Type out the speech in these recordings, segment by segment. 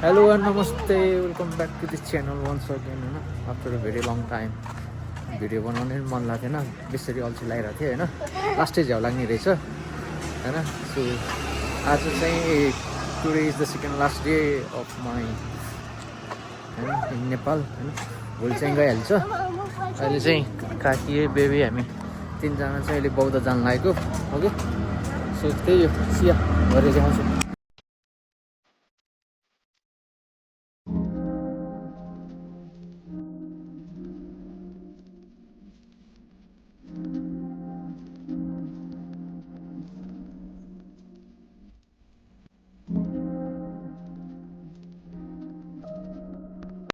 Hello and namaste. Welcome back to this channel once again. After a very long time, video बनाउने मन लागेन, बेसरी अल्छी लागिरहेको थियो होइन, लास्टै झ्याउ लाग्ने रहेछ होइन. सो आज चाहिँ today is the second last day of my होइन इन नेपाल होइन. भोलि चाहिँ गइहाल्छ. अहिले चाहिँ काकी बेबी हामी तिनजना चाहिँ अहिले बौद्ध जान लागेको. ओके, सो त्यही हो, सिया गरेर देखाउँछु.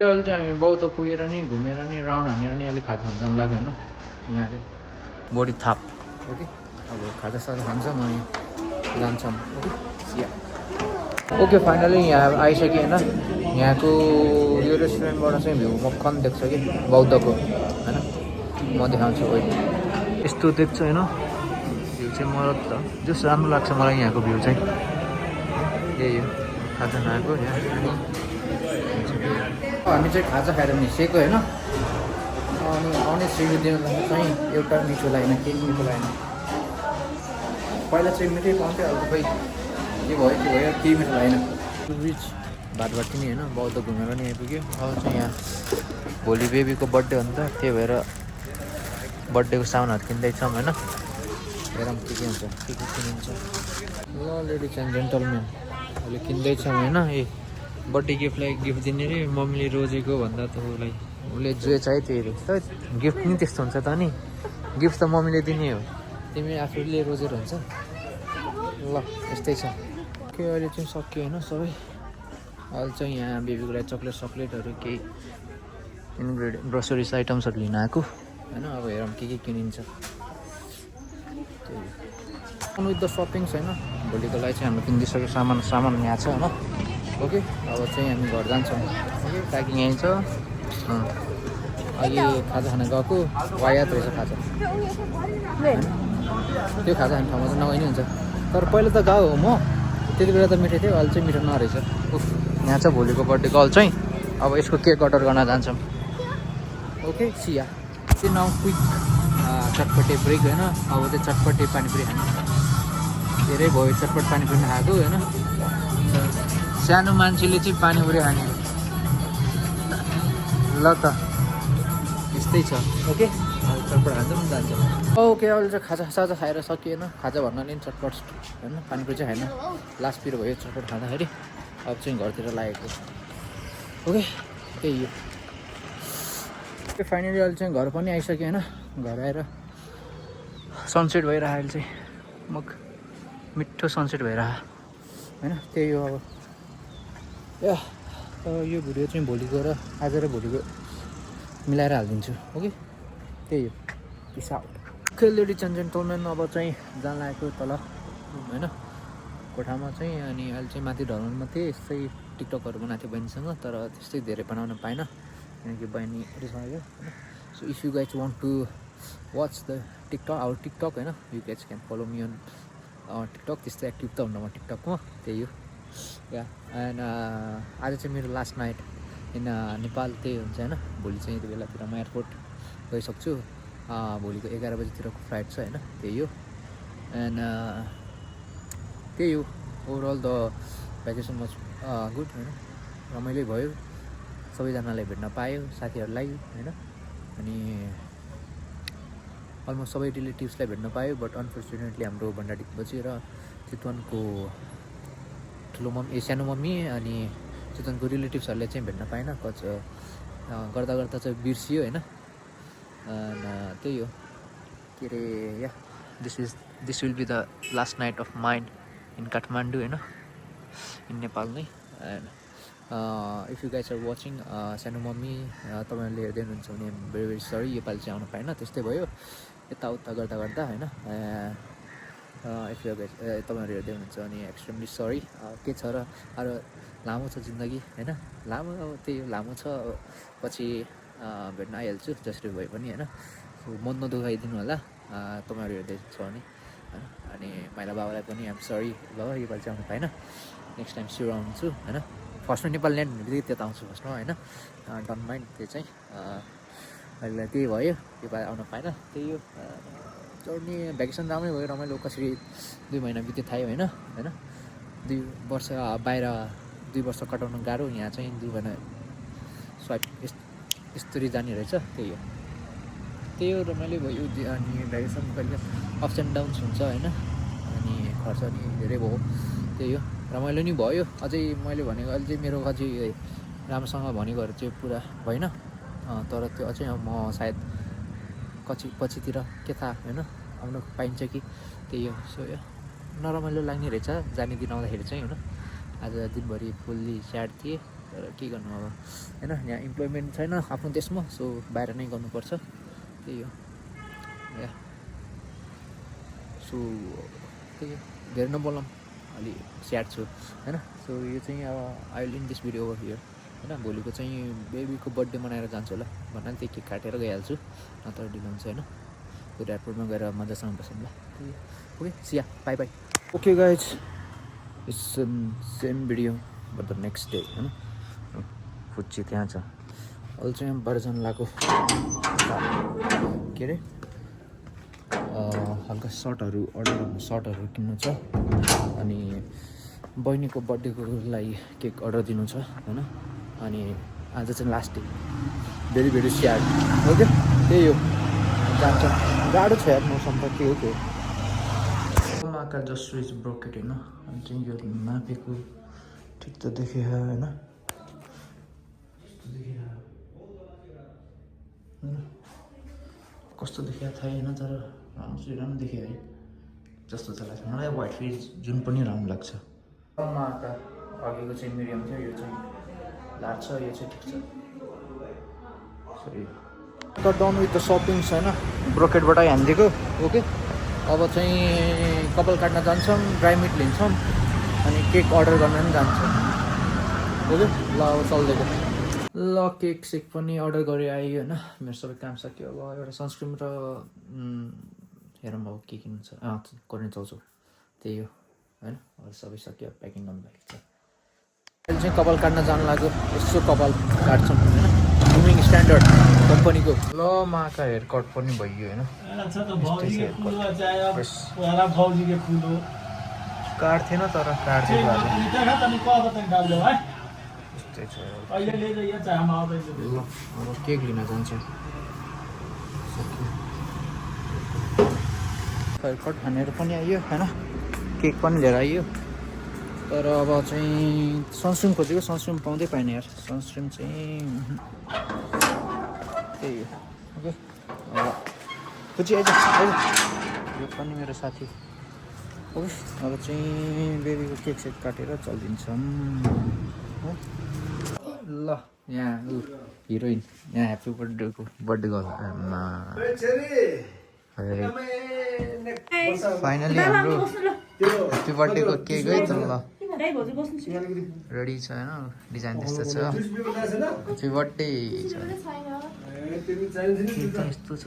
अहिले चाहिँ हामी बौद्ध पुगेर नि घुमेर नि राउन्ड हानेर नि अलिक खाजा खान जानु लाग्यो होइन. यहाँ चाहिँ बडी थाप. ओके, अब खाजा साजा खान्छ म जान्छौँ. ओके, सिया. ओके, फाइनली यहाँ आइसकेँ होइन. यहाँको यो रेस्टुरेन्टबाट चाहिँ भ्यू मक्खन देख्छ कि बौद्धको होइन. म देखाउँछु. यस्तो देख्छ होइन भ्यू चाहिँ. मलाई त जस राम्रो लाग्छ मलाई यहाँको भ्यू चाहिँ. यही हो खाजा खाएको यहाँ. हामी चाहिँ खाजा खाएर निस्केको होइन. अनि आउने श्रीविद्यामा चाहिँ एउटा मिठो लागेन, केही मिठो लागेन. पहिला चाहिँ मिठै पाउँथ्यो, अब खै के भयो केही मिठो लागेन. रिच भातबाट नि होइन बौद्ध घुमेर नि आइपुग्यो. अब चाहिँ यहाँ भोलि बेबीको बर्थडे हो नि त, त्यही भएर बर्थडेको सामानहरू किन्दैछौँ होइन. हेरौँ के हुन्छ, के किनिन्छ. ल लेडिज एन्ड जेन्टलमेन, अहिले किन्दैछौँ होइन. ए बर्थडे गिफ्टलाई गिफ्ट दिने रे मम्मीले रोजेको भन्दा त उसलाई उसले जे चाहियो त्यही रे. गिफ्ट नि त्यस्तो हुन्छ त नि, गिफ्ट त मम्मीले दिने हो, तिमी आफूले रोजेर हुन्छ. ल यस्तै छ. के अहिले चाहिँ सक्यो होइन सबै. अहिले चाहिँ यहाँ बेबीको लागि चक्लेटहरू केही इन्ग्रेडियन्ट ग्रोसरिज आइटम्सहरू लिन आएको होइन. अब हेरौँ के किनिन्छ. त्यही विथ द सपिङ्स होइन. भोलिको लागि चाहिँ हाम्रो किनिदिइसक्यो सामान यहाँ छ होइन. ओके, अब चाहिँ हामी घर जान्छौँ. ओके, प्याकिङ यहीँ छ. अहिले खाजा खान गएको वायात रहेछ खाजा. त्यो खाजा खाने ठाउँमा चाहिँ नगइ नै हुन्छ. तर पहिला त गएको हो म, त्यति बेला त मिठो थियो, अहिले चाहिँ मिठो नरहेछ. यहाँ छ भोलिको बर्थडेको हल चाहिँ. अब यसको केक अर्डर गर्न जान्छौँ. ओके, सिया. त्यो नाउ क्विक चटपटे ब्रेक होइन. अब चाहिँ चटपटे पानीपुरी खाने. धेरै भयो चटपट पानीपुरी खाएको होइन. सानो मान्छेले चाहिँ पानीपुरी खाने. ल त यस्तै छ. ओके, चटपट खान्छौँ जान्छौँ. ओके, अहिले चाहिँ खाजा खाएर सकिएन. खाजा भन्नाले नि चटपट होइन, पानीपुरी चाहिँ खाएन. लास्ट पिरो भयो चटपट खाँदाखेरि. अब चाहिँ घरतिर लागेको. ओके, त्यही हो. फाइनली अहिले चाहिँ घर पनि आइसक्यो होइन. घर आएर सनसेट भइरह अहिले चाहिँ मिठो सनसेट भइरह होइन. त्यही हो. अब यो भिडियो चाहिँ भोलिको र आज र भोलिको मिलाएर हालिदिन्छु. ओके, त्यही हो. Peace out. Okay ladies and gentlemen, अब चाहिँ जान लागेको तल होइन कोठामा चाहिँ. अनि अहिले चाहिँ माथि ढल्नमा थिएँ. यस्तै टिकटकहरू बनाएको थियो बहिनीसँग, तर त्यस्तै धेरै बनाउन पाएन किनकि बहिनी रिसायो होइन. So if you guys want to watch the our TikTok होइन, you guys can follow me on TikTok. त्यस्तो एक्टिभ त हुन्न म टिकटकमा. त्यही हो या. एन्ड आज चाहिँ मेरो लास्ट नाइट इन नेपाल. त्यही हुन्छ होइन. भोलि चाहिँ यति बेलातिर म एयरपोर्ट गइसक्छु. भोलिको 11 बजीतिरको फ्लाइट छ होइन. त्यही हो. एन्ड त्यही हो. Overall the vacation was good होइन. रमाइलो भयो. सबैजनालाई भेट्न पायो, साथीहरूलाई होइन. अनि अलमोस्ट सबै रिलेटिभ्सलाई भेट्न पायो. बट अनफर्चुनेटली हाम्रो भण्डारीपछि र चितवनको सानो मम्मी अनि चितवनको रिलेटिभ्सहरूले चाहिँ भेट्न पाएन. कच गर्दा चाहिँ बिर्सियो होइन. त्यही हो. के अरे yeah this will be the last night of mine in Kathmandu होइन, इन नेपाल नै. And if you guys are watching, सानो मम्मी तपाईँहरूले हेर्दै हुनुहुन्छ भने भेरी भेरी सरी. योपालि चाहिँ आउनु पाएन, त्यस्तै भयो यताउता गर्दा होइन. इफ यु गाइज तपाईँहरू हेर्दै हुनुहुन्छ भने एक्सट्रिमली सरी. के छ र अरू लामो छ जिन्दगी होइन. लामो अब त्यही लामो छ. पछि भेट्न आइहाल्छु जसरी भए पनि होइन. सो मन नदुखाइदिनु होला तपाईँहरू हेर्दैछ भने होइन. अनि माइला बाबालाई पनि आइएम सरी. ल योपालि चाहिँ आउनु पाएन, नेक्स्ट टाइम स्योर आउँछु होइन. फर्स्टमा नेपाल ल्यान्ड भनेपछि त्यता आउँछु फर्स्टमा होइन डन्ट माइन्ड त्यो चाहिँ अहिले त्यही भयो त्यो पालि आउनु पाएन त्यही हो चढ्ने भ्याकेसन राम्रै भयो रमाइलो कसरी 2 महिना बित्यो थाहै होइन 2 वर्ष बाहिर 2 वर्ष कटाउन गाह्रो यहाँ चाहिँ 2 महिना स्वाइप यस्तरी जाने रहेछ त्यही हो रमाइलो भयो अनि भ्याकेसन कहिले अप्स एन्ड डाउन्स हुन्छ होइन अनि खर्च नि धेरै भयो त्यही हो रमाइलो नि भयो अझै मैले भनेको अहिले चाहिँ मेरो अझै राम्रोसँग भनेकोहरू चाहिँ पुरा भएन तर त्यो अझै म सायद पछितिर के थाहा होइन आउनु पाइन्छ कि त्यही हो सो यो नरमाइलो लाग्ने रहेछ जाने दिन आउँदाखेरि चाहिँ होइन आज दिनभरि फुल्ली स्याड थिएँ तर के गर्नु अब होइन यहाँ इम्प्लोइमेन्ट छैन आफ्नो देशमा सो बाहिर नै गर्नुपर्छ त्यही हो या सो त्यही हो धेरै नबोलौँ अलि स्याड छु होइन सो यो चाहिँ अब I will in this video over here होइन भोलिको चाहिँ बेबीको बर्थडे मनाएर जान्छु होला भन्दा पनि त्यो केक काटेर गइहाल्छु नत्र ढिलो हुन्छ होइन त्यो एयरपोर्टमा गएर मजासँग बसौँ ल ओके सिया by by okay guys it's same video but the next day होइन फुच्ची त्यहाँ छ अहिले चाहिँ बाहिर जानु लागेको के अरे हल्का सर्टहरू किन्नु छ अनि बहिनीको बर्थडेको लागि केक अर्डर दिनु छ होइन अनि आज चाहिँ last day very sad okay त्यही हो जान्छ गाह्रो छ यार मौसम त के हो त्यो आकार जस्ट इज ब्रोकेट होइन अनि चाहिँ यो नापेको ठिक त देखेँ होइन कस्तो देखिया थाहै होइन तर राम्रो देखेँ है जस्तो चाहिँ लाग्छ मलाई व्हाइट फेस जुन पनि राम्रो लाग्छ आकार अघिको चाहिँ मिडियम थियो यो चाहिँ लार्ज छ यो चाहिँ ठिक छ सरी त डाउन विथ द सपिङ्स होइन ब्रोकेटबाट हानिदिएको ओके अब चाहिँ कपाल काट्न जान्छौँ ड्राई मिट लिन्छौँ अनि केक अर्डर गर्न पनि जान्छौँ ओके ल अब चल्दैको ल केक सेक पनि अर्डर गरेर आयो होइन मेरो सबै काम सक्यो अब एउटा सनस्क्रिन र हेरौँ अब के किन्नु छ गर्ने चाउँछु त्यही हो होइन अरू सबै सक्यो प्याकिङ गर्नु बाँकी छ अहिले चाहिँ कपाल काट्न जानु लाग्यो यसो कपाल काट्छौँ होइन ग्रुमिङ स्ट्यान्डर्ड कम्पनीको ल माका हेयर कट पनि भइयो होइन काट्थेन तर काटिदिएको अब केक लिन जान्छ हेयर कट खानेर पनि आइयो होइन केक पनि लिएर आइयो तर अब चाहिँ सनस्क्रिन खोजेको सनस्क्रिन पाउँदै पाएन यार सनस्क्रिन चाहिँ त्यही हो ओके खोजी आइज यो पनि मेरो साथी ओके अब चाहिँ बेबीको केक सेक काटेर चलिदिन्छौँ हो ल यहाँ हिरोइन यहाँ ह्याप्पी बर्थडेको बर्थडे गर्नु फाइनली हाम्रो ह्याप्पी बर्थडेको केक है त ल रेडी छ होइन डिजाइन त्यस्तो छ ह्याप्पी बर्थडे छ यस्तो छ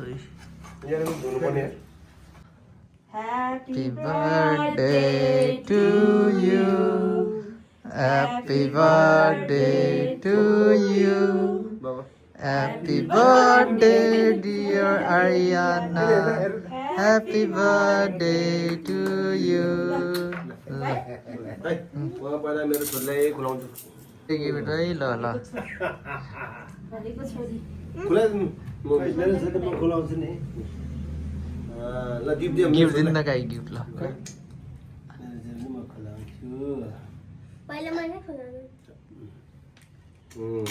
Happy birthday to you. Happy birthday to you. Happy birthday dear Ariana. Happy birthday to you. पहिला मेरो छोरीलाई खुलाउँछु give it है ल ल खुलाइदिनु म मेरो छोरीलाई म खुलाउँछु नि ल गिफ्ट दियो गिफ्ट दिन न गाई गिफ्ट ल म खुलाउँछु पहिला मैले खुलाउनु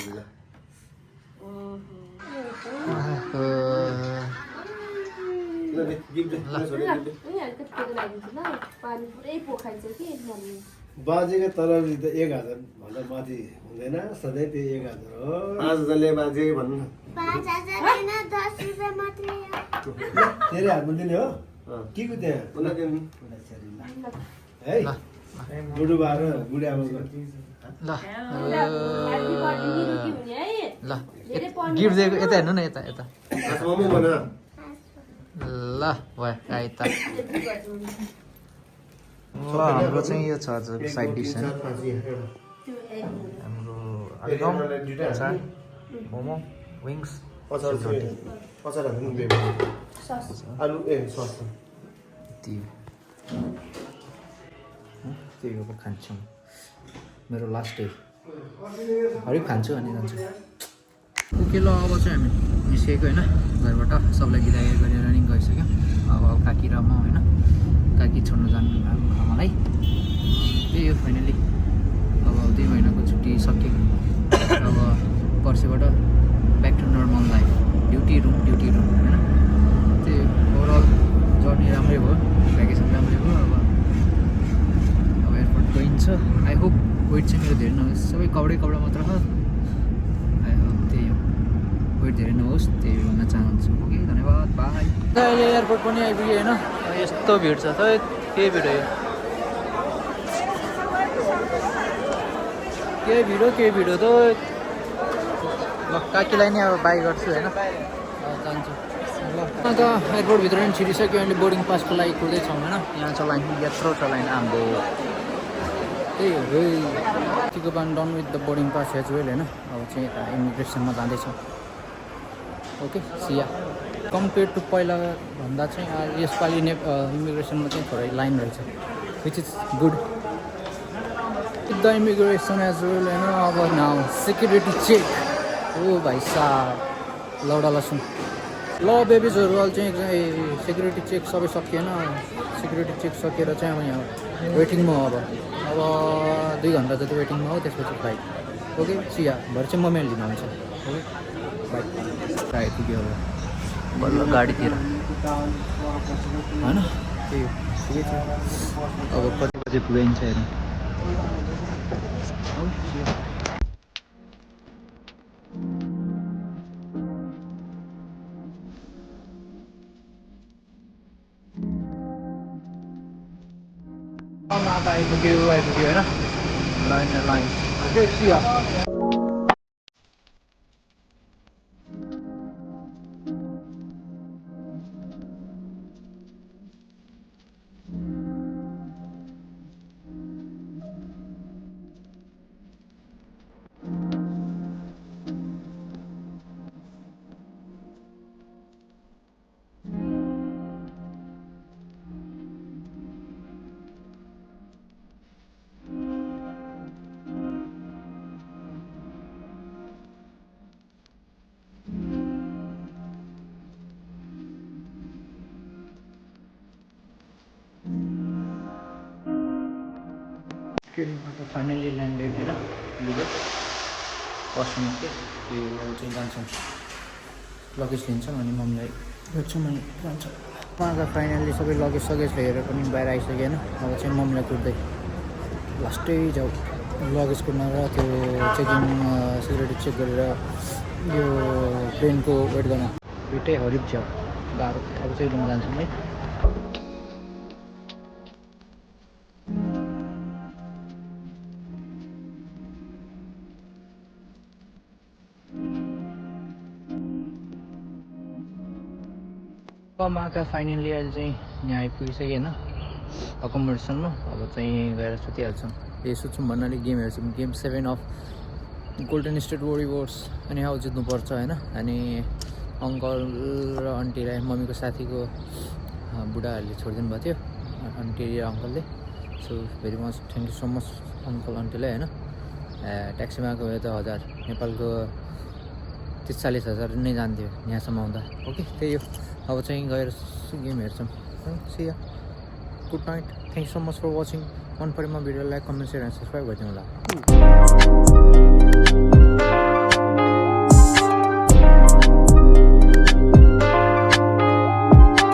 ल ल गिफ्ट दे बाजेको तलब त 1000 भन्दा माथि हुँदैन सधैँ त्यो 1000 हो 5000 ले बाजे भन्नु 5000 हैन 10 रुपैयाँ मात्रै हो तेरे हातमा दिने हो के को त्यहाँ उना दिनु है बुढो बार बुढी आमाको ल ल गिफ्ट दिएको यता हेर्नु न यता यता मोमो बना ल भयो आइ त ल हाम्रो चाहिँ यो छ साइड डिस होइन हाम्रो आलुदम अचार मोमो विङ्स अचार हाल्नु बेबी आलु सस त्यही अब खान्छु मेरो लास्ट डे हरेक खान्छु अनि जान्छु ओके ल अब चाहिँ हामी निस्केको होइन घरबाट सबलाई बिदा गरेर रनिङ गइसक्यो अब काकी र म होइन काकी छोड्नु जानु आमालाई त्यही हो फाइनली अब 2 महिनाको छुट्टी सक्यो अब पर्सिबाट back to normal life duty room होइन त्यही ओभरअल जर्नी राम्रै भयो भ्याकेसन राम्रै भयो अब एयरपोर्ट गइन्छ आई होप वेट चाहिँ मेरो धेरै नहोस् सबै कपडा मात्र हो आई होप त्यही हो वेट धेरै नहोस् त्यही भन्न चाहन्छु ओके धन्यवाद बाई अहिले एयरपोर्ट पनि आइपुग्यो होइन यस्तो भिड छ त के भिड हो के भिड हो त ल काकीलाई नै अब बाई गर्छु होइन जान्छु ल अन्त एयरपोर्टभित्र पनि छिरिसक्यो अहिले बोर्डिङ पासको लागि कुर्दैछौँ होइन यहाँ छ लाइन यत्रो छ लाइन हाम्रो त्यही हो टिको पान done with the boarding pass as well होइन अब चाहिँ यता इमिग्रेसनमा जाँदैछौँ ओके सिया कम्पेयर टु पहिला भन्दा चाहिँ यसपालि इमिग्रेसनमा चाहिँ थोरै लाइन रहेछ which is good the immigration as well होइन अब नाउ सेक्युरिटी चेक ओ भाइ साहब लौडा लसुन ल बेबिजहरू अहिले चाहिँ सेक्युरिटी चेक सबै सकिएन सेक्युरिटी चेक सकेर चाहिँ अब यहाँ वेटिङमा हो अब 2 घन्टा जति वेटिङमा हो त्यसपछि फ्लाइट ओके सिया भरे चाहिँ मम्मीले लिनु आउँछ ओके बाई आइपुग्यो बल्ल गाडीतिर होइन त्यही ठिकै छ अब कति बजी पुगाइन्छ हेर्नु आइपुग्यो होइन लाइन ओके सिया फाइनली ल्यान्डेड होइन लुगा पस्नु के त्यो चाहिँ जान्छौँ लगेज लिन्छौँ अनि मम्मीलाई भेट्छौँ अनि जान्छौँ उहाँको फाइनल्ली सबै लगेज लिएर पनि बाहिर आइसक्यो होइन अब चाहिँ मम्मीलाई कुर्दै लास्टै जाऊ लगेज कुर्न र त्यो चेकिङ सिक्युरिटी चेक गरेर यो प्लेनको वेट गर्न दुइटै हरिब छ गाह्रो अब चाहिँ लिन जान्छौँ है माका फाइनली अहिले चाहिँ यहाँ आइपुगिसक्यो होइन अकोमोडेसनमा अब चाहिँ गएर सुतिहाल्छौँ यही सुत्छौँ भन्नाले गेम हेर्छौँ game 7 of golden state warriors अनि अब जित्नुपर्छ होइन अनि अङ्कल र आन्टीलाई मम्मीको साथीको बुढाहरूले छोडिदिनु भएको थियो आन्टी र अङ्कलले so very much thank you so much uncle आन्टीलाई होइन ट्याक्सीमा आएको भए त 1000 नेपालको 30-40 हजार नै जान्थ्यो यहाँसम्म आउँदा ओके त्यही हो अब चाहिँ गएर गेम हेर्छौँ see ya good night thank you so much for watching मन परेमा भिडियोलाई कमेन्ट सेयर एन्ड सब्सक्राइब गरिदिनु होला